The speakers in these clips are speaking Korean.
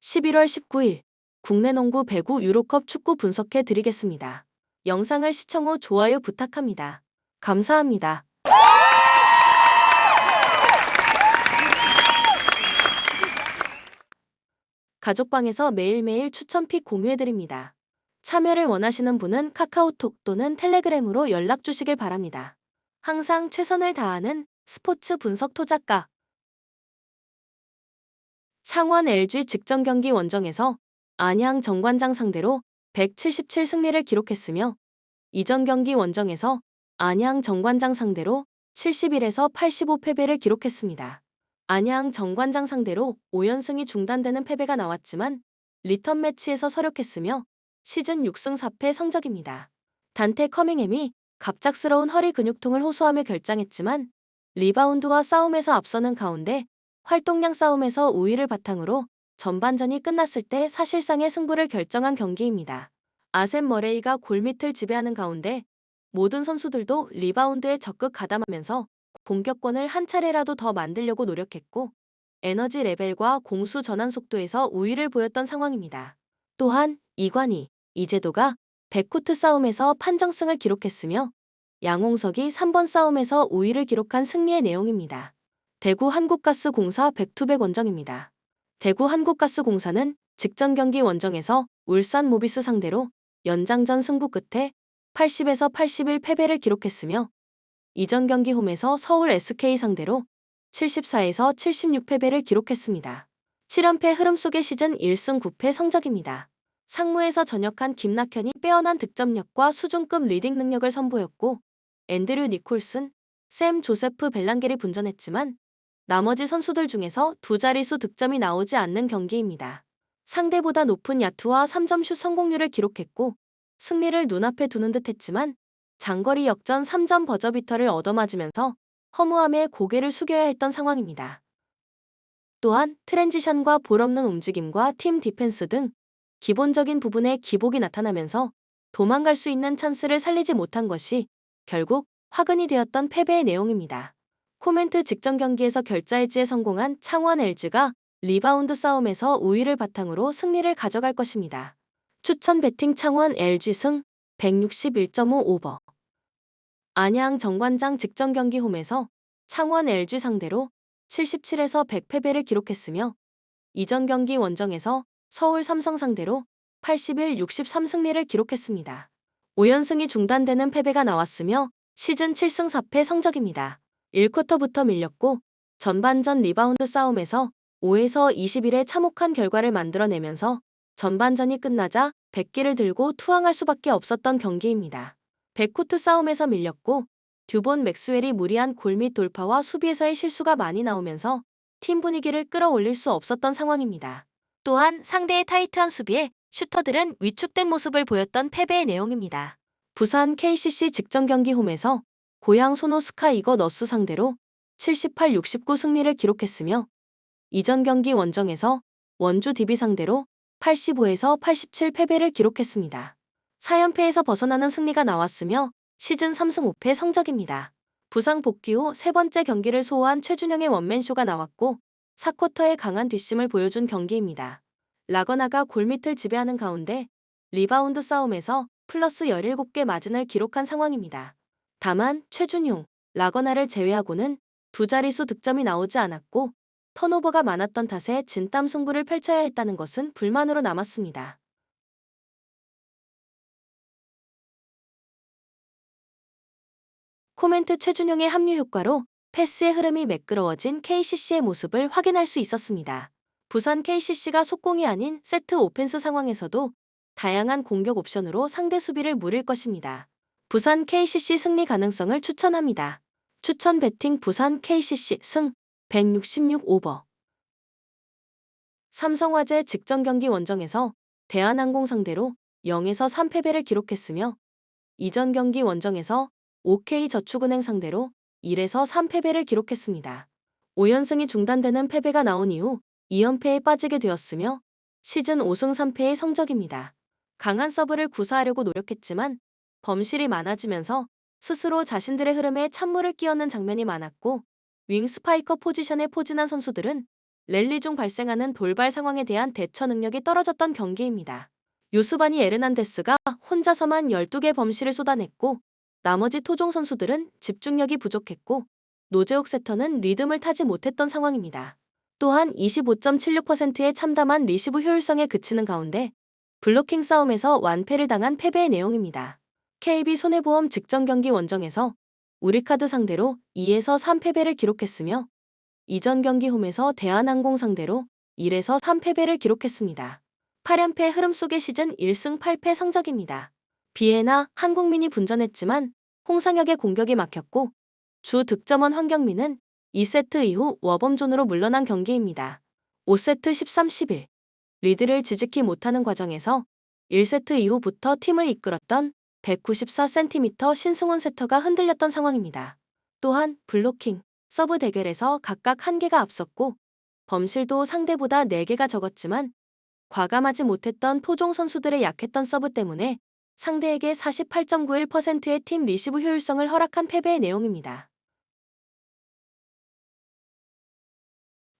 11월 19일 국내 농구 배구 유로컵 축구 분석해 드리겠습니다. 영상을 시청 후 좋아요 부탁합니다. 감사합니다. 가족방에서 매일매일 추천픽 공유해 드립니다. 참여를 원하시는 분은 카카오톡 또는 텔레그램으로 연락 주시길 바랍니다. 항상 최선을 다하는 스포츠 분석 토작가. 창원 LG 직전 경기 원정에서 안양 정관장 상대로 177 승리를 기록했으며 이전 경기 원정에서 안양 정관장 상대로 71에서 85 패배를 기록했습니다. 안양 정관장 상대로 5연승이 중단되는 패배가 나왔지만 리턴 매치에서 서력했으며 시즌 6승 4패 성적입니다. 단테 커밍햄이 갑작스러운 허리 근육통을 호소하며 결장했지만 리바운드와 싸움에서 앞서는 가운데 활동량 싸움에서 우위를 바탕으로 전반전이 끝났을 때 사실상의 승부를 결정한 경기입니다. 아셈 머레이가 골밑을 지배하는 가운데 모든 선수들도 리바운드에 적극 가담하면서 공격권을 한 차례라도 더 만들려고 노력했고 에너지 레벨과 공수 전환 속도에서 우위를 보였던 상황입니다. 또한 이관희, 이재도가 백코트 싸움에서 판정승을 기록했으며 양홍석이 3번 싸움에서 우위를 기록한 승리의 내용입니다. 대구 한국가스공사 백투백 원정입니다. 대구 한국가스공사는 직전 경기 원정에서 울산 모비스 상대로 연장전 승부 끝에 80에서 81 패배를 기록했으며 이전 경기 홈에서 서울 SK 상대로 74에서 76 패배를 기록했습니다. 7연패 흐름 속의 시즌 1승 9패 성적입니다. 상무에서 전역한 김낙현이 빼어난 득점력과 수준급 리딩 능력을 선보였고 앤드류 니콜슨, 샘 조세프 벨랑겔이 분전했지만 나머지 선수들 중에서 두 자릿수 득점이 나오지 않는 경기입니다. 상대보다 높은 야투와 3점슛 성공률을 기록했고 승리를 눈앞에 두는 듯 했지만 장거리 역전 3점 버저비터를 얻어맞으면서 허무함에 고개를 숙여야 했던 상황입니다. 또한 트랜지션과 볼 없는 움직임과 팀 디펜스 등 기본적인 부분에 기복이 나타나면서 도망갈 수 있는 찬스를 살리지 못한 것이 결국 화근이 되었던 패배의 내용입니다. 코멘트 직전 경기에서 결자해지에 성공한 창원 LG가 리바운드 싸움에서 우위를 바탕으로 승리를 가져갈 것입니다. 추천 배팅 창원 LG 승 161.5 오버. 안양 정관장 직전 경기 홈에서 창원 LG 상대로 77에서 100 패배를 기록했으며 이전 경기 원정에서 서울 삼성 상대로 81, 63 승리를 기록했습니다. 5연승이 중단되는 패배가 나왔으며 시즌 7승 4패 성적입니다. 1쿼터부터 밀렸고 전반전 리바운드 싸움에서 5에서 21의 참혹한 결과를 만들어내면서 전반전이 끝나자 백기를 들고 투항할 수밖에 없었던 경기입니다. 백코트 싸움에서 밀렸고 듀본 맥스웰이 무리한 골밑 돌파와 수비에서의 실수가 많이 나오면서 팀 분위기를 끌어올릴 수 없었던 상황입니다. 또한 상대의 타이트한 수비에 슈터들은 위축된 모습을 보였던 패배의 내용입니다. 부산 KCC 직전 경기 홈에서 고양 소노스카 이거너스 상대로 78, 69 승리를 기록했으며 이전 경기 원정에서 원주 DB 상대로 85에서 87 패배를 기록했습니다. 4연패에서 벗어나는 승리가 나왔으며 시즌 3승 5패 성적입니다. 부상 복귀 후 세 번째 경기를 소화한 최준영의 원맨쇼가 나왔고 4쿼터의 강한 뒷심을 보여준 경기입니다. 라거나가 골밑을 지배하는 가운데 리바운드 싸움에서 플러스 17개 마진을 기록한 상황입니다. 다만 최준용, 라거나를 제외하고는 두 자릿수 득점이 나오지 않았고 턴오버가 많았던 탓에 진땀 승부를 펼쳐야 했다는 것은 불만으로 남았습니다. 코멘트 최준용의 합류 효과로 패스의 흐름이 매끄러워진 KCC의 모습을 확인할 수 있었습니다. 부산 KCC가 속공이 아닌 세트 오펜스 상황에서도 다양한 공격 옵션으로 상대 수비를 무릴 것입니다. 부산 KCC 승리 가능성을 추천합니다. 추천 배팅 부산 KCC 승 166 오버. 삼성화재 직전 경기 원정에서 대한항공 상대로 0에서 3 패배를 기록했으며 이전 경기 원정에서 OK저축은행 상대로 1에서 3 패배를 기록했습니다. 5연승이 중단되는 패배가 나온 이후 2연패에 빠지게 되었으며 시즌 5승 3패의 성적입니다. 강한 서브를 구사하려고 노력했지만 범실이 많아지면서 스스로 자신들의 흐름에 찬물을 끼얹는 장면이 많았고 윙 스파이커 포지션에 포진한 선수들은 랠리 중 발생하는 돌발 상황에 대한 대처 능력이 떨어졌던 경기입니다. 요스바니 에르난데스가 혼자서만 12개 범실을 쏟아냈고 나머지 토종 선수들은 집중력이 부족했고 노제옥 세터는 리듬을 타지 못했던 상황입니다. 또한 25.76%의 참담한 리시브 효율성에 그치는 가운데 블로킹 싸움에서 완패를 당한 패배의 내용입니다. KB손해보험 직전 경기 원정에서 우리카드 상대로 2에서 3 패배를 기록했으며 이전 경기 홈에서 대한항공 상대로 1에서 3 패배를 기록했습니다. 8연패 흐름 속의 시즌 1승 8패 성적입니다. 비에나 한국민이 분전했지만 홍상혁의 공격이 막혔고 주 득점원 황경민은 2세트 이후 워범존으로 물러난 경기입니다. 5세트 13-11 리드를 지지키 못하는 과정에서 1세트 이후부터 팀을 이끌었던 194cm 신승원 세터가 흔들렸던 상황입니다. 또한 블로킹, 서브 대결에서 각각 1개가 앞섰고 범실도 상대보다 4개가 적었지만 과감하지 못했던 토종 선수들의 약했던 서브 때문에 상대에게 48.91%의 팀 리시브 효율성을 허락한 패배의 내용입니다.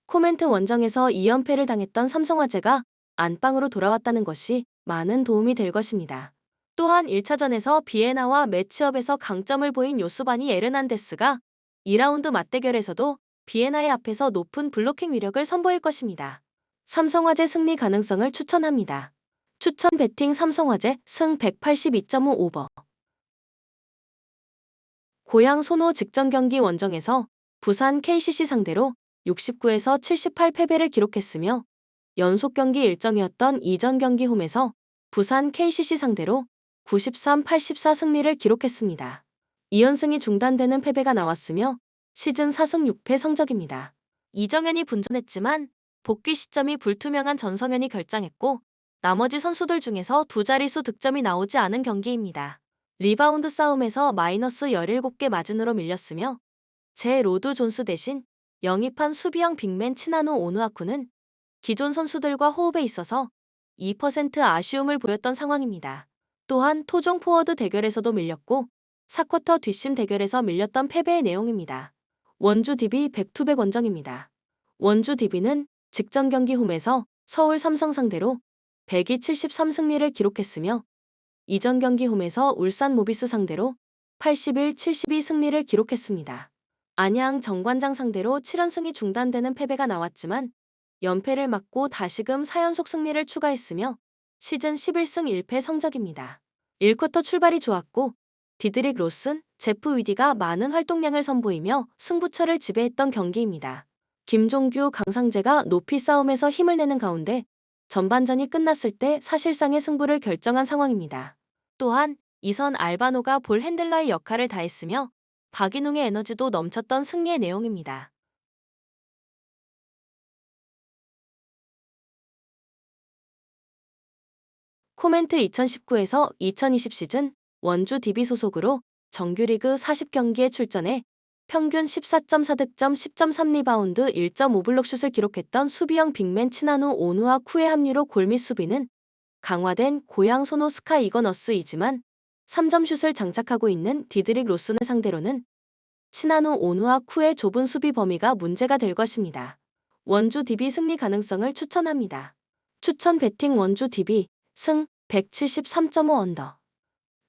코멘트 원정에서 2연패를 당했던 삼성화재가 안방으로 돌아왔다는 것이 많은 도움이 될 것입니다. 또한 1차전에서 비에나와 매치업에서 강점을 보인 요스바니 에르난데스가 2라운드 맞대결에서도 비에나의 앞에서 높은 블로킹 위력을 선보일 것입니다. 삼성화재 승리 가능성을 추천합니다. 추천 배팅 삼성화재 승 182.5 오버. 고양 손호 직전 경기 원정에서 부산 KCC 상대로 69에서 78 패배를 기록했으며 연속 경기 일정이었던 이전 경기 홈에서 부산 KCC 상대로 93-84 승리를 기록했습니다. 2연승이 중단되는 패배가 나왔으며 시즌 4승 6패 성적입니다. 이정현이 분전했지만 복귀 시점이 불투명한 전성현이 결장했고 나머지 선수들 중에서 두 자릿수 득점이 나오지 않은 경기입니다. 리바운드 싸움에서 마이너스 17개 마진으로 밀렸으며 제 로드 존스 대신 영입한 수비형 빅맨 치나노 오누아쿠는 기존 선수들과 호흡에 있어서 2% 아쉬움을 보였던 상황입니다. 또한 토종 포워드 대결에서도 밀렸고 4쿼터 뒷심 대결에서 밀렸던 패배의 내용입니다. 원주 DB 백투백 원정입니다. 원주 DB는 직전 경기 홈에서 서울 삼성 상대로 102-73 승리를 기록했으며 이전 경기 홈에서 울산 모비스 상대로 81-72 승리를 기록했습니다. 안양 정관장 상대로 7연승이 중단되는 패배가 나왔지만 연패를 막고 다시금 4연속 승리를 추가했으며 시즌 11승 1패 성적입니다. 1쿼터 출발이 좋았고 디드릭 로슨, 제프 위디가 많은 활동량을 선보이며 승부처를 지배했던 경기입니다. 김종규, 강상재가 높이 싸움에서 힘을 내는 가운데 전반전이 끝났을 때 사실상의 승부를 결정한 상황입니다. 또한 이선 알바노가 볼 핸들러의 역할을 다했으며 박인웅의 에너지도 넘쳤던 승리의 내용입니다. 코멘트 2019에서 2020 시즌 원주 DB 소속으로 정규리그 40경기에 출전해 평균 14.4득점 10.3 리바운드 1.5블록 슛을 기록했던 수비형 빅맨 치나노 오누아쿠의 합류로 골밑 수비는 강화된 고양 소노 스카 이거너스이지만 3점 슛을 장착하고 있는 디드릭 로슨을 상대로는 치나노 오누아쿠의 좁은 수비 범위가 문제가 될 것입니다. 원주 DB 승리 가능성을 추천합니다. 추천 배팅 원주 DB 승 173.5 언더.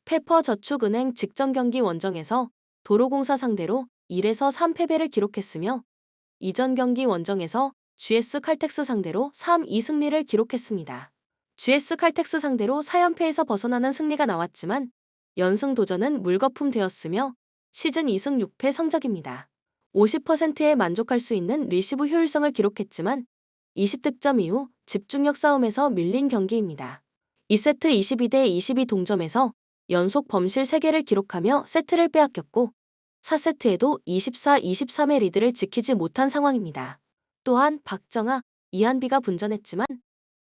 페퍼저축은행 직전 경기 원정에서 도로공사 상대로 1에서 3 패배를 기록했으며 이전 경기 원정에서 GS 칼텍스 상대로 3-2 승리를 기록했습니다. GS 칼텍스 상대로 4연패에서 벗어나는 승리가 나왔지만 연승 도전은 물거품 되었으며 시즌 2승 6패 성적입니다. 50%에 만족할 수 있는 리시브 효율성을 기록했지만 20득점 이후 집중력 싸움에서 밀린 경기입니다. 2세트 22-22 동점에서 연속 범실 3개를 기록하며 세트를 빼앗겼고 4세트에도 24-23의 리드를 지키지 못한 상황입니다. 또한 박정아, 이한비가 분전했지만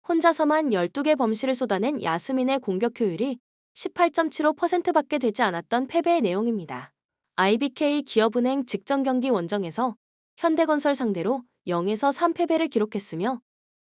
혼자서만 12개 범실을 쏟아낸 야스민의 공격 효율이 18.75%밖에 되지 않았던 패배의 내용입니다. IBK 기업은행 직전 경기 원정에서 현대건설 상대로 0에서 3 패배를 기록했으며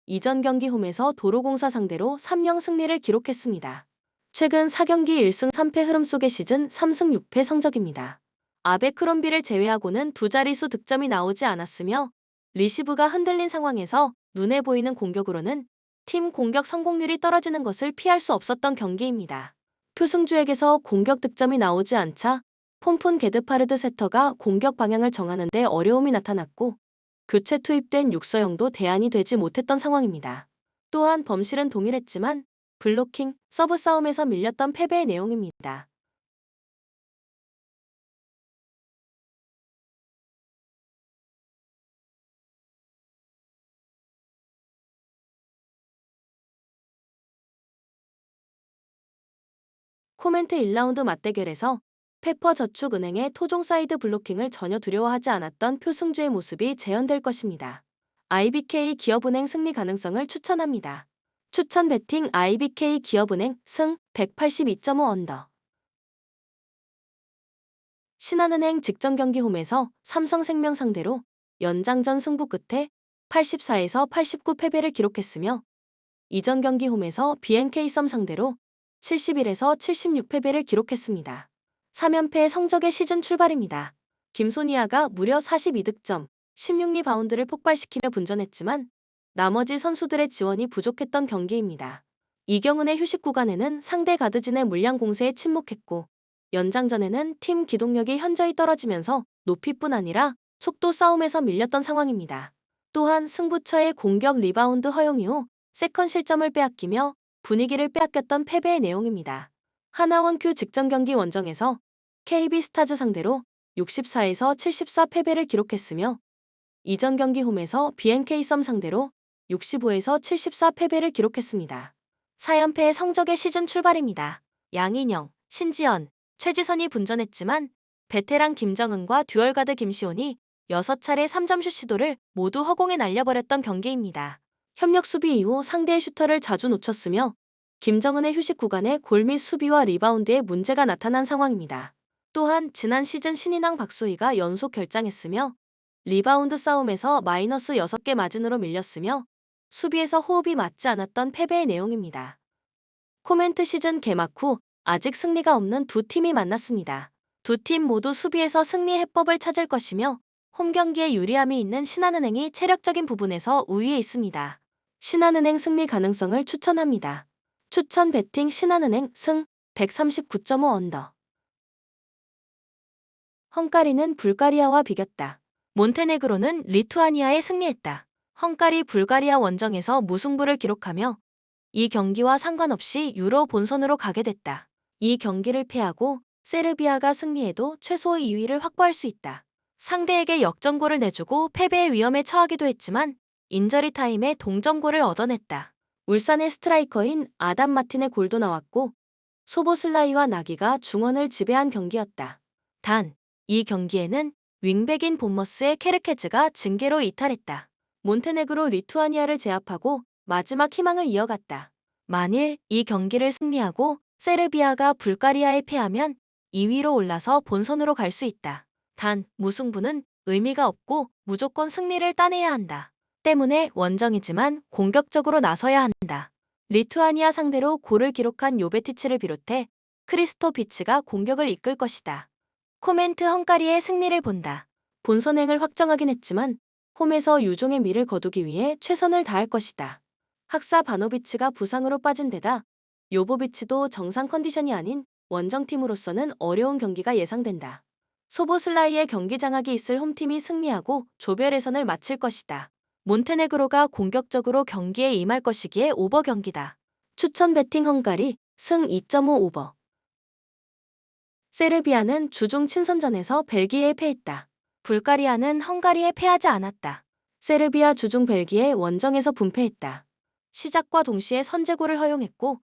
이전 경기 홈에서 도로공사 상대로 3-0 승리를 기록했습니다. 최근 4경기 1승 3패 흐름 속의 시즌 3승 6패 성적입니다. 아베크롬비를 제외하고는 두 자릿수 득점이 나오지 않았으며 리시브가 흔들린 상황에서 눈에 보이는 공격으로는 팀 공격 성공률이 떨어지는 것을 피할 수 없었던 경기입니다. 표승주에게서 공격 득점이 나오지 않자 폼푼 게드파르드 세터가 공격 방향을 정하는 데 어려움이 나타났고 교체 투입된 육서영도 대안이 되지 못했던 상황입니다. 또한 범실은 동일했지만 블로킹, 서브 싸움에서 밀렸던 패배의 내용입니다. 코멘트 1라운드 맞대결에서 페퍼저축은행의 토종 사이드 블로킹을 전혀 두려워하지 않았던 표승주의 모습이 재현될 것입니다. IBK 기업은행 승리 가능성을 추천합니다. 추천 베팅 IBK 기업은행 승 182.5 언더. 신한은행 직전 경기 홈에서 삼성생명 상대로 연장전 승부 끝에 84에서 89 패배를 기록했으며 이전 경기 홈에서 BNK썸 상대로 71에서 76 패배를 기록했습니다. 3연패의 성적의 시즌 출발입니다. 김소니아가 무려 42득점, 16리바운드를 폭발시키며 분전했지만 나머지 선수들의 지원이 부족했던 경기입니다. 이경은의 휴식 구간에는 상대 가드진의 물량 공세에 침묵했고 연장전에는 팀 기동력이 현저히 떨어지면서 높이뿐 아니라 속도 싸움에서 밀렸던 상황입니다. 또한 승부처의 공격 리바운드 허용 이후 세컨 실점을 빼앗기며 분위기를 빼앗겼던 패배의 내용입니다. 하나원큐 직전 경기 원정에서 KB스타즈 상대로 64에서 74 패배를 기록했으며 이전 경기 홈에서 BNK썸 상대로 65에서 74 패배를 기록했습니다. 4연패의 성적의 시즌 출발입니다. 양인영, 신지연, 최지선이 분전했지만 베테랑 김정은과 듀얼가드 김시온이 6차례 3점슛 시도를 모두 허공에 날려버렸던 경기입니다. 협력 수비 이후 상대의 슈터를 자주 놓쳤으며 김정은의 휴식 구간에 골 및 수비와 리바운드에 문제가 나타난 상황입니다. 또한 지난 시즌 신인왕 박소희가 연속 결장했으며 리바운드 싸움에서 마이너스 6개 마진으로 밀렸으며 수비에서 호흡이 맞지 않았던 패배의 내용입니다. 코멘트 시즌 개막 후 아직 승리가 없는 두 팀이 만났습니다. 두 팀 모두 수비에서 승리의 해법을 찾을 것이며 홈 경기에 유리함이 있는 신한은행이 체력적인 부분에서 우위에 있습니다. 신한은행 승리 가능성을 추천합니다. 추천 베팅 신한은행 승 139.5 언더. 헝가리는 불가리아와 비겼다. 몬테네그로는 리투아니아에 승리했다. 헝가리 불가리아 원정에서 무승부를 기록하며 이 경기와 상관없이 유로 본선으로 가게 됐다. 이 경기를 패하고 세르비아가 승리해도 최소 2위를 확보할 수 있다. 상대에게 역전골을 내주고 패배의 위험에 처하기도 했지만 인저리 타임에 동점골을 얻어냈다. 울산의 스트라이커인 아담 마틴의 골도 나왔고 소보슬라이와 나기가 중원을 지배한 경기였다. 단, 이 경기에는 윙백인 본머스의 케르케즈가 징계로 이탈했다. 몬테네그로 리투아니아를 제압하고 마지막 희망을 이어갔다. 만일 이 경기를 승리하고 세르비아가 불가리아에 패하면 2위로 올라서 본선으로 갈 수 있다. 단, 무승부는 의미가 없고 무조건 승리를 따내야 한다. 때문에 원정이지만 공격적으로 나서야 한다. 리투아니아 상대로 골을 기록한 요베티치를 비롯해 크리스토비치가 공격을 이끌 것이다. 코멘트 헝가리의 승리를 본다. 본선행을 확정하긴 했지만 홈에서 유종의 미를 거두기 위해 최선을 다할 것이다. 학사 바노비치가 부상으로 빠진 데다 요보비치도 정상 컨디션이 아닌 원정팀으로서는 어려운 경기가 예상된다. 소보슬라이의 경기 장악이 있을 홈팀이 승리하고 조별 예선을 마칠 것이다. 몬테네그로가 공격적으로 경기에 임할 것이기에 오버 경기다. 추천 베팅 헝가리 승 2.5 오버. 세르비아는 주중 친선전에서 벨기에에 패했다. 불가리아는 헝가리에 패하지 않았다. 세르비아 주중 벨기에 원정에서 분패했다. 시작과 동시에 선제골을 허용했고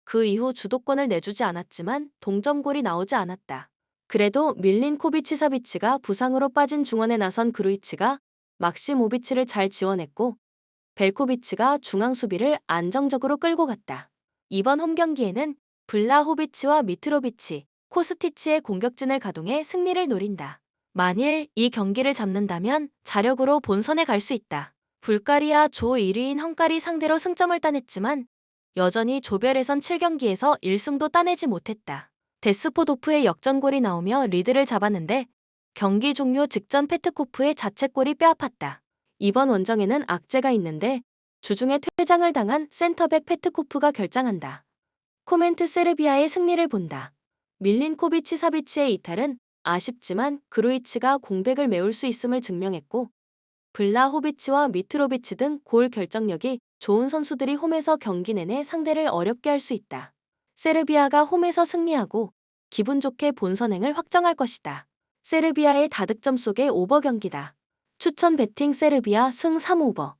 그 이후 주도권을 내주지 않았지만 동점골이 나오지 않았다. 그래도 밀린코비치 사비치가 부상으로 빠진 중원에 나선 그루이치가 막시모비치를 잘 지원했고 벨코비치가 중앙 수비를 안정적으로 끌고 갔다. 이번 홈 경기에는 블라호비치와 미트로비치, 코스티치의 공격진을 가동해 승리를 노린다. 만일 이 경기를 잡는다면 자력으로 본선에 갈 수 있다. 불가리아 조 1위인 헝가리 상대로 승점을 따냈지만 여전히 조별 예선 7경기에서 1승도 따내지 못했다. 데스포도프의 역전골이 나오며 리드를 잡았는데 경기 종료 직전 페트코프의 자책골이 뼈아팠다. 이번 원정에는 악재가 있는데 주중에 퇴장을 당한 센터백 페트코프가 결장한다. 코멘트 세르비아의 승리를 본다. 밀린코비치 사비치의 이탈은 아쉽지만 그루이치가 공백을 메울 수 있음을 증명했고 블라호비치와 미트로비치 등 골 결정력이 좋은 선수들이 홈에서 경기 내내 상대를 어렵게 할 수 있다. 세르비아가 홈에서 승리하고 기분 좋게 본선행을 확정할 것이다. 세르비아의 다득점 속의 오버 경기다. 추천 배팅 세르비아 승 3오버.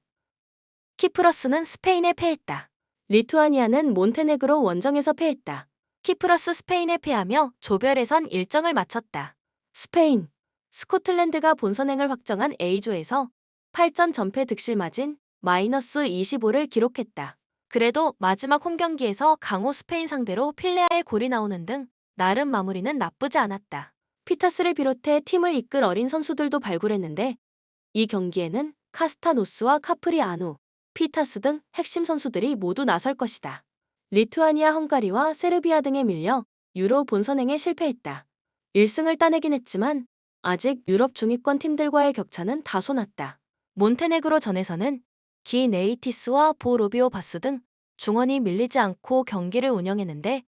키프러스는 스페인에 패했다. 리투아니아는 몬테네그로 원정에서 패했다. 키프러스 스페인에 패하며 조별예선 일정을 마쳤다. 스페인, 스코틀랜드가 본선행을 확정한 A조에서 8전 전패 득실 마진 -25를 기록했다. 그래도 마지막 홈경기에서 강호 스페인 상대로 필레아의 골이 나오는 등 나름 마무리는 나쁘지 않았다. 피타스를 비롯해 팀을 이끌 어린 선수들도 발굴했는데 이 경기에는 카스타노스와 카프리아누, 피타스 등 핵심 선수들이 모두 나설 것이다. 리투아니아, 헝가리와 세르비아 등에 밀려 유로 본선행에 실패했다. 1승을 따내긴 했지만 아직 유럽 중위권 팀들과의 격차는 다소 낮다. 몬테네그로 전에서는 기 네이티스와 보로비오 바스 등 중원이 밀리지 않고 경기를 운영했는데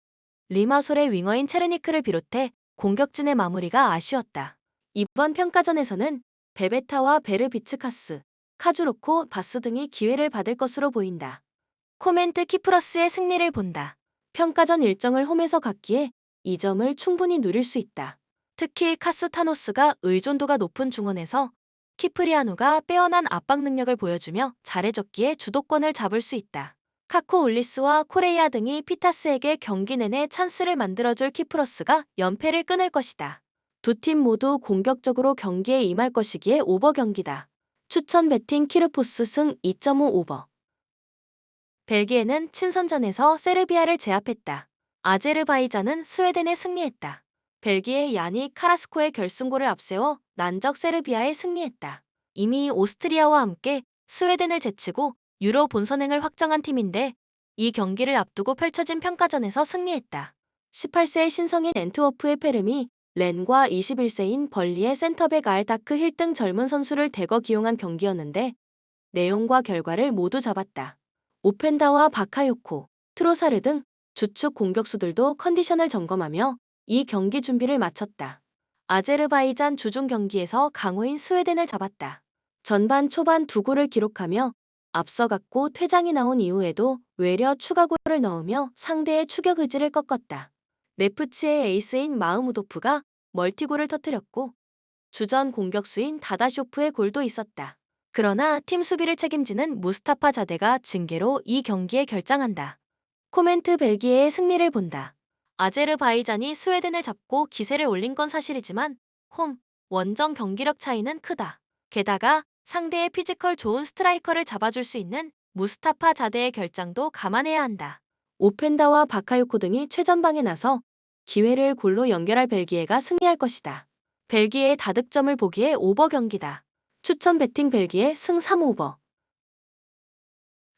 리마솔의 윙어인 체르니크를 비롯해 공격진의 마무리가 아쉬웠다. 이번 평가전에서는 베베타와 베르비츠카스, 카주로코, 바스 등이 기회를 받을 것으로 보인다. 코멘트 키프러스의 승리를 본다. 평가전 일정을 홈에서 갔기에 이 점을 충분히 누릴 수 있다. 특히 카스타노스가 의존도가 높은 중원에서 키프리아누가 빼어난 압박 능력을 보여주며 잘해줬기에 주도권을 잡을 수 있다. 카코 울리스와 코레이아 등이 피타스에게 경기 내내 찬스를 만들어줄 키프러스가 연패를 끊을 것이다. 두 팀 모두 공격적으로 경기에 임할 것이기에 오버 경기다. 추천 배팅 키르포스 승 2.5 오버. 벨기에는 친선전에서 세르비아를 제압했다. 아제르바이잔은 스웨덴에 승리했다. 벨기에 야닉 카라스코의 결승골을 앞세워 난적 세르비아에 승리했다. 이미 오스트리아와 함께 스웨덴을 제치고 유로 본선행을 확정한 팀인데 이 경기를 앞두고 펼쳐진 평가전에서 승리했다. 18세의 신성인 엔트워프의 페름이 렌과 21세인 벌리의 센터백 알다크 힐 등 젊은 선수를 대거 기용한 경기였는데 내용과 결과를 모두 잡았다. 오펜다와 바카요코, 트로사르 등 주축 공격수들도 컨디션을 점검하며 이 경기 준비를 마쳤다. 아제르바이잔 주중 경기에서 강호인 스웨덴을 잡았다. 전반 초반 2골을 기록하며 앞서갔고 퇴장이 나온 이후에도 외려 추가골을 넣으며 상대의 추격 의지를 꺾었다. 네프츠의 에이스인 마흐무도프가 멀티골을 터뜨렸고 주전 공격수인 다다쇼프의 골도 있었다. 그러나 팀 수비를 책임지는 무스타파 자데가 징계로 이 경기에 결장한다. 코멘트 벨기에의 승리를 본다. 아제르바이잔이 스웨덴을 잡고 기세를 올린 건 사실이지만 홈, 원정 경기력 차이는 크다. 게다가 상대의 피지컬 좋은 스트라이커를 잡아줄 수 있는 무스타파 자데의 결장도 감안해야 한다. 오펜다와 바카요코 등이 최전방에 나서 기회를 골로 연결할 벨기에가 승리할 것이다. 벨기에의 다득점을 보기에 오버 경기다. 추천 배팅 벨기에 승 3오버.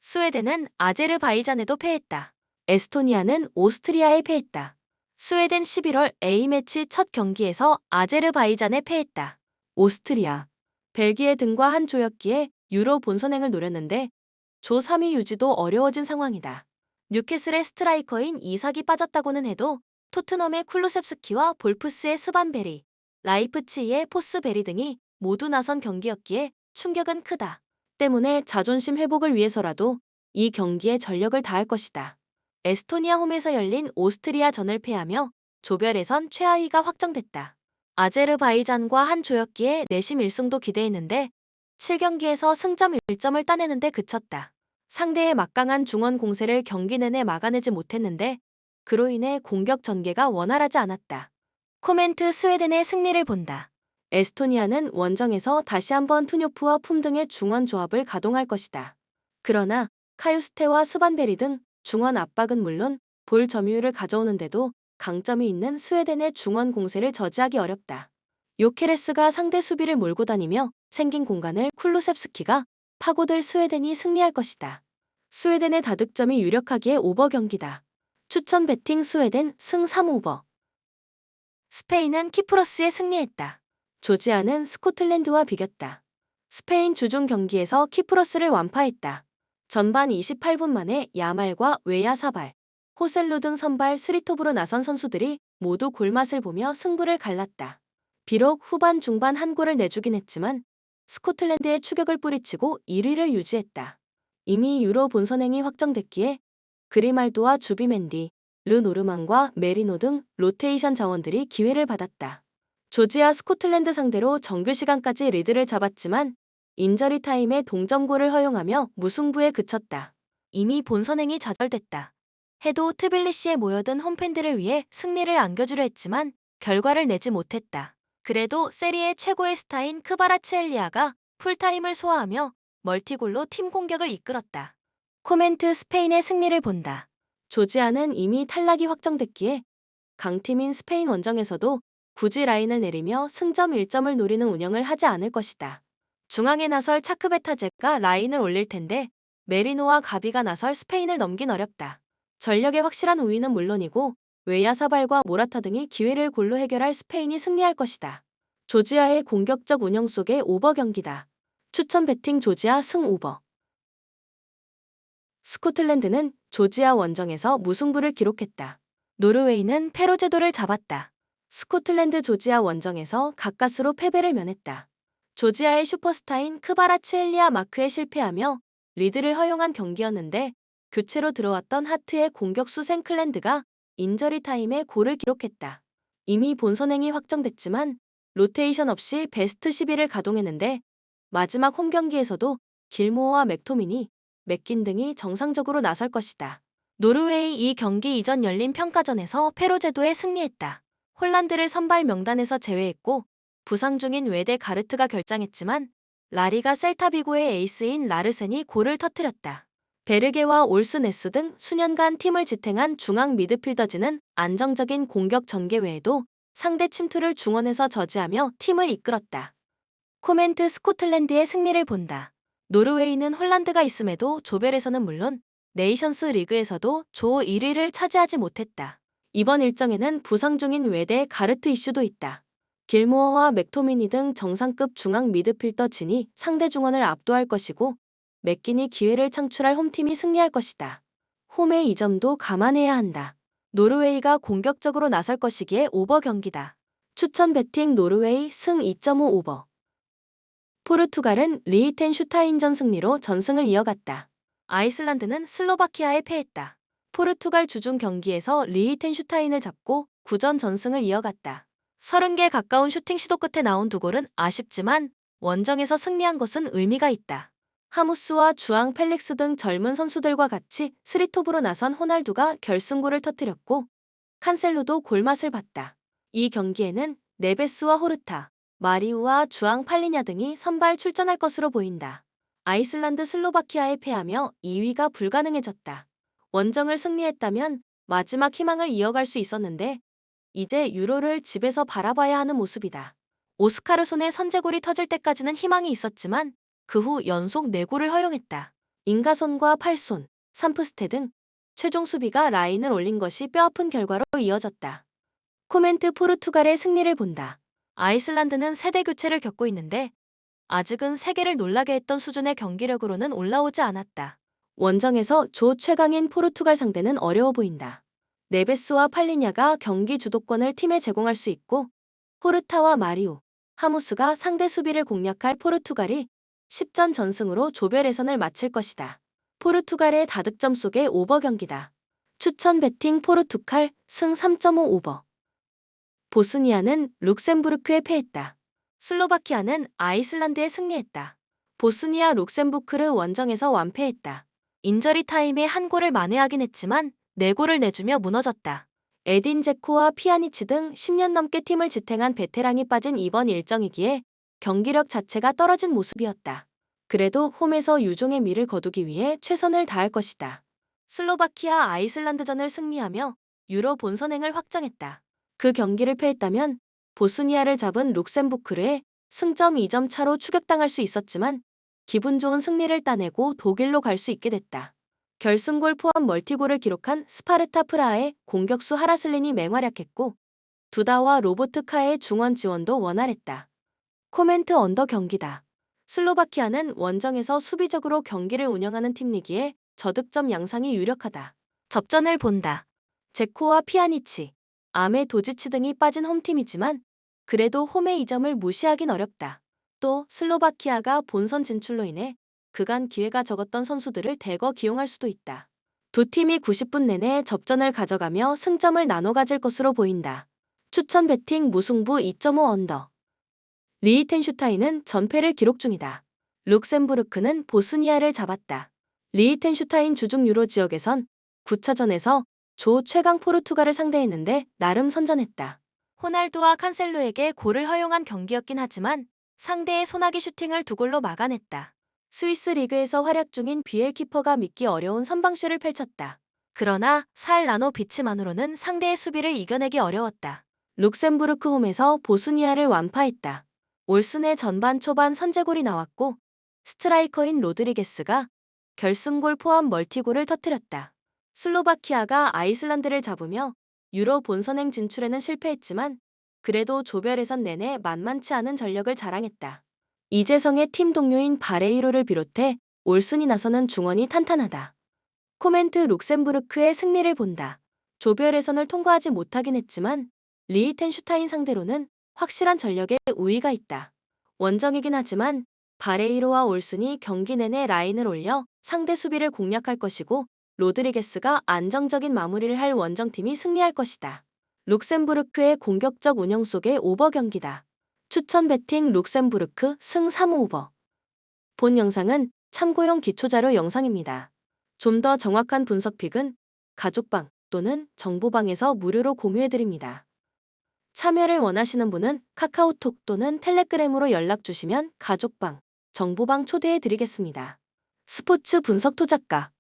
스웨덴은 아제르바이잔에도 패했다. 에스토니아는 오스트리아에 패했다. 스웨덴 11월 A매치 첫 경기에서 아제르바이잔에 패했다. 오스트리아, 벨기에 등과 한 조였기에 유로 본선행을 노렸는데 조 3위 유지도 어려워진 상황이다. 뉴캐슬의 스트라이커인 이삭이 빠졌다고는 해도 토트넘의 쿨루셉스키와 볼프스의 스반베리, 라이프치히의 포스베리 등이 모두 나선 경기였기에 충격은 크다. 때문에 자존심 회복을 위해서라도 이 경기에 전력을 다할 것이다. 에스토니아 홈에서 열린 오스트리아전을 패하며 조별예선 최하위가 확정됐다. 아제르바이잔과 한 조였기에 내심 1승도 기대했는데 7경기에서 승점 1점을 따내는 데 그쳤다. 상대의 막강한 중원 공세를 경기 내내 막아내지 못했는데 그로 인해 공격 전개가 원활하지 않았다. 코멘트 스웨덴의 승리를 본다. 에스토니아는 원정에서 다시 한번 투뇨프와 품 등의 중원 조합을 가동할 것이다. 그러나 카유스테와 스반베리 등 중원 압박은 물론 볼 점유율을 가져오는데도 강점이 있는 스웨덴의 중원 공세를 저지하기 어렵다. 요케레스가 상대 수비를 몰고 다니며 생긴 공간을 쿨루셉스키가 파고들 스웨덴이 승리할 것이다. 스웨덴의 다득점이 유력하기에 오버 경기다. 추천 배팅 스웨덴 승 3오버. 스페인은 키프러스에 승리했다. 조지아는 스코틀랜드와 비겼다. 스페인 주중 경기에서 키프로스를 완파했다. 전반 28분 만에 야말과 웨야사발, 호셀루 등 선발 스리톱으로 나선 선수들이 모두 골맛을 보며 승부를 갈랐다. 비록 후반 중반 한 골을 내주긴 했지만 스코틀랜드의 추격을 뿌리치고 1위를 유지했다. 이미 유로 본선행이 확정됐기에 그리말도와 주비멘디, 르노르만과 메리노 등 로테이션 자원들이 기회를 받았다. 조지아 스코틀랜드 상대로 정규 시간까지 리드를 잡았지만 인저리 타임에 동점골을 허용하며 무승부에 그쳤다. 이미 본선행이 좌절됐다. 해도 트빌리시에 모여든 홈팬들을 위해 승리를 안겨주려 했지만 결과를 내지 못했다. 그래도 세리에 최고의 스타인 크바라츠엘리아가 풀타임을 소화하며 멀티골로 팀 공격을 이끌었다. 코멘트 스페인의 승리를 본다. 조지아는 이미 탈락이 확정됐기에 강팀인 스페인 원정에서도 굳이 라인을 내리며 승점 1점을 노리는 운영을 하지 않을 것이다. 중앙에 나설 차크베타제가 라인을 올릴 텐데 메리노와 가비가 나설 스페인을 넘긴 어렵다. 전력의 확실한 우위는 물론이고 웨야사발과 모라타 등이 기회를 골로 해결할 스페인이 승리할 것이다. 조지아의 공격적 운영 속의 오버 경기다. 추천 배팅 조지아 승 오버. 스코틀랜드는 조지아 원정에서 무승부를 기록했다. 노르웨이는 페로 제도를 잡았다. 스코틀랜드 조지아 원정에서 가까스로 패배를 면했다. 조지아의 슈퍼스타인 크바라츠엘리아 마크에 실패하며 리드를 허용한 경기였는데 교체로 들어왔던 하트의 공격수 생클랜드가 인저리 타임에 골을 기록했다. 이미 본선행이 확정됐지만 로테이션 없이 베스트 11을 가동했는데 마지막 홈 경기에서도 길모어와 맥토미니, 맥긴 등이 정상적으로 나설 것이다. 노르웨이 이 경기 이전 열린 평가전에서 페로 제도에 승리했다. 홀란드를 선발 명단에서 제외했고 부상 중인 웨데 가르트가 결장했지만 라리가 셀타비고의 에이스인 라르센이 골을 터뜨렸다. 베르게와 올스네스 등 수년간 팀을 지탱한 중앙 미드필더진은 안정적인 공격 전개 외에도 상대 침투를 중원에서 저지하며 팀을 이끌었다. 코멘트 스코틀랜드의 승리를 본다. 노르웨이는 홀란드가 있음에도 조별에서는 물론 네이션스 리그에서도 조 1위를 차지하지 못했다. 이번 일정에는 부상 중인 웨데 가르트 이슈도 있다. 길모어와 맥토미니 등 정상급 중앙 미드필더 진이 상대 중원을 압도할 것이고 맥긴이 기회를 창출할 홈팀이 승리할 것이다. 홈의 이 점도 감안해야 한다. 노르웨이가 공격적으로 나설 것이기에 오버 경기다. 추천 배팅 노르웨이 승 2.5 오버. 포르투갈은 리히텐슈타인전 승리로 전승을 이어갔다. 아이슬란드는 슬로바키아에 패했다. 포르투갈 주중 경기에서 리히텐슈타인을 잡고 9전 전승을 이어갔다. 30개 가까운 슈팅 시도 끝에 나온 두 골은 아쉽지만 원정에서 승리한 것은 의미가 있다. 하무스와 주앙 펠릭스 등 젊은 선수들과 같이 스리톱으로 나선 호날두가 결승골을 터뜨렸고 칸셀루도 골맛을 봤다. 이 경기에는 네베스와 호르타, 마리우와 주앙 팔리냐 등이 선발 출전할 것으로 보인다. 아이슬란드 슬로바키아에 패하며 2위가 불가능해졌다. 원정을 승리했다면 마지막 희망을 이어갈 수 있었는데 이제 유로를 집에서 바라봐야 하는 모습이다. 오스카르손의 선제골이 터질 때까지는 희망이 있었지만 그 후 연속 4골을 허용했다. 잉가손과 팔손, 삼프스테 등 최종 수비가 라인을 올린 것이 뼈아픈 결과로 이어졌다. 코멘트 포르투갈의 승리를 본다. 아이슬란드는 세대 교체를 겪고 있는데 아직은 세계를 놀라게 했던 수준의 경기력으로는 올라오지 않았다. 원정에서 조 최강인 포르투갈 상대는 어려워 보인다. 네베스와 팔리냐가 경기 주도권을 팀에 제공할 수 있고 호르타와 마리우, 하무스가 상대 수비를 공략할 포르투갈이 10전 전승으로 조별 예선을 마칠 것이다. 포르투갈의 다득점 속의 오버 경기다. 추천 배팅 포르투갈 승 3.5 오버. 보스니아는 룩셈부르크에 패했다. 슬로바키아는 아이슬란드에 승리했다. 보스니아 룩셈부르크 원정에서 완패했다. 인저리 타임에 한 골을 만회하긴 했지만 4골을 내주며 무너졌다. 에딘 제코와 피아니치 등 10년 넘게 팀을 지탱한 베테랑이 빠진 이번 일정이기에 경기력 자체가 떨어진 모습이었다. 그래도 홈에서 유종의 미를 거두기 위해 최선을 다할 것이다. 슬로바키아 아이슬란드전을 승리하며 유로 본선행을 확정했다. 그 경기를 패했다면 보스니아를 잡은 룩셈부르크에 승점 2점 차로 추격당할 수 있었지만 기분 좋은 승리를 따내고 독일로 갈 수 있게 됐다. 결승골 포함 멀티골을 기록한 스파르타 프라하의 공격수 하라슬린이 맹활약했고 두다와 로보트카의 중원 지원도 원활했다. 코멘트 언더 경기다. 슬로바키아는 원정에서 수비적으로 경기를 운영하는 팀이기에 저득점 양상이 유력하다. 접전을 본다. 제코와 피아니치, 아메 도지치 등이 빠진 홈팀이지만 그래도 홈의 이점을 무시하긴 어렵다. 또 슬로바키아가 본선 진출로 인해 그간 기회가 적었던 선수들을 대거 기용할 수도 있다. 두 팀이 90분 내내 접전을 가져가며 승점을 나눠 가질 것으로 보인다. 추천 배팅 무승부 2.5 언더. 리히텐슈타인은 전패를 기록 중이다. 룩셈부르크는 보스니아를 잡았다. 리히텐슈타인 주중 유로 지역에선 9차전에서 조 최강 포르투갈을 상대했는데 나름 선전했다. 호날두와 칸셀로에게 골을 허용한 경기였긴 하지만 상대의 소나기 슈팅을 두 골로 막아냈다. 스위스 리그에서 활약 중인 비엘 키퍼가 믿기 어려운 선방슛을 펼쳤다. 그러나 살라노 비치만으로는 상대의 수비를 이겨내기 어려웠다. 룩셈부르크 홈에서 보스니아를 완파했다. 올슨의 전반 초반 선제골이 나왔고 스트라이커인 로드리게스가 결승골 포함 멀티골을 터뜨렸다. 슬로바키아가 아이슬란드를 잡으며 유로 본선행 진출에는 실패했지만 그래도 조별예선 내내 만만치 않은 전력을 자랑했다. 이재성의 팀 동료인 바레이로를 비롯해 올슨이 나서는 중원이 탄탄하다. 코멘트 룩셈부르크의 승리를 본다. 조별예선을 통과하지 못하긴 했지만 리히텐슈타인 상대로는 확실한 전력에 우위가 있다. 원정이긴 하지만 바레이로와 올슨이 경기 내내 라인을 올려 상대 수비를 공략할 것이고 로드리게스가 안정적인 마무리를 할 원정팀이 승리할 것이다. 룩셈부르크의 공격적 운영 속의 오버 경기다. 추천 배팅 룩셈부르크 승 3오버. 본 영상은 참고용 기초자료 영상입니다. 좀 더 정확한 분석 픽은 가족방 또는 정보방에서 무료로 공유해드립니다. 참여를 원하시는 분은 카카오톡 또는 텔레그램으로 연락 주시면 가족방, 정보방 초대해드리겠습니다. 스포츠 분석 토작가